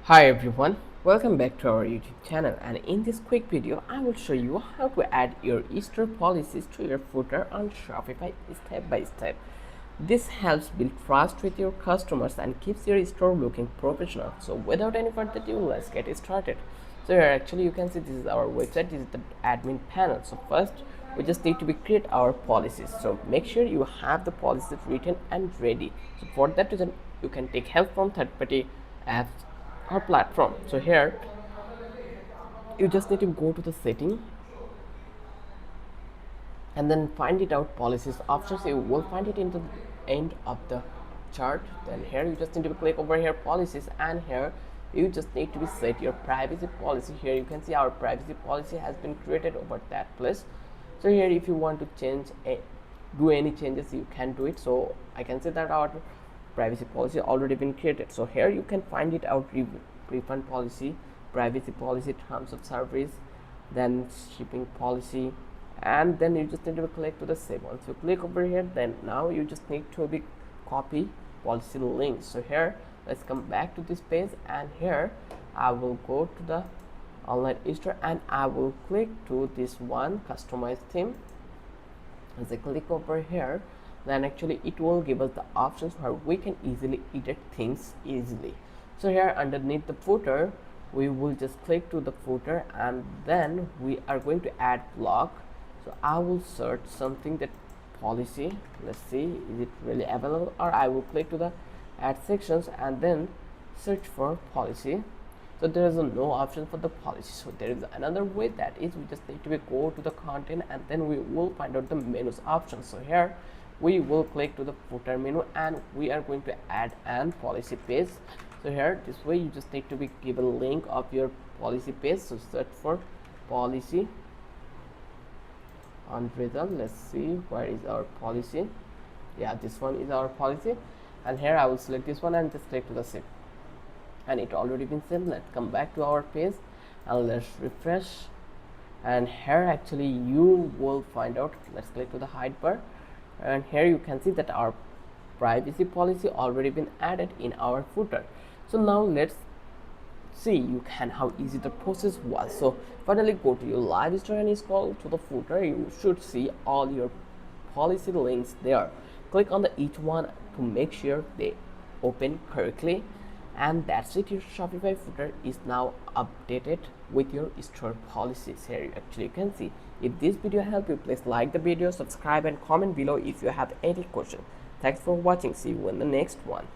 Hi everyone, welcome back to our YouTube channel, and in this quick video I will show you how to add your store policies to your footer on Shopify step by step. This helps build trust with your customers and keeps your store looking professional. So without any further ado, let's get started. So here actually you can see this is our website, this is the admin panel. So first we just need to create our policies. So make sure you have the policies written and ready. So for that reason you can take help from third-party apps or platform. So here you just need to go to the setting and then find it out policies options. You will find it in the end of the chart. Then here you just need to click over here policies, and here you just need to set your privacy policy. Here you can see our privacy policy has been created over that place. So here if you want to do any changes, you can do it. So I can say that our privacy policy already been created. So here you can find it out: refund policy, privacy policy, terms of service, then shipping policy, and then you just need to click to the save. Once you click over here, then now you just need to copy policy links. So here let's come back to this page, and here I will go to the online store and I will click to this one customize theme. As I click over here, then actually it will give us the options where we can easily edit things easily. So here underneath the footer, we will just click to the footer, and then we are going to add block. So I will search something, that policy, let's see is it really available, or I will click to the add sections and then search for policy. So there is no option for the policy. So there is another way, that is we just need to go to the content and then we will find out the menus option. So here we will click to the footer menu and we are going to add an policy page. So here this way you just need to give a link of your policy page. So search for policy on result. Let's see where is our policy. Yeah, this one is our policy, and here I will select this one and just click to the save, and it already been saved. Let's come back to our page and let's refresh, and here actually you will find out, let's click to the hide bar, and here you can see that our privacy policy already been added in our footer. So now let's see how easy the process was. So finally go to your live store and scroll to the footer. You should see all your policy links there. Click on each one to make sure they open correctly, and that's it. Your Shopify footer is now updated with your store policies. Here actually you can see. If this video helped you, please like the video, subscribe and comment below if you have any question. Thanks for watching. See you in the next one.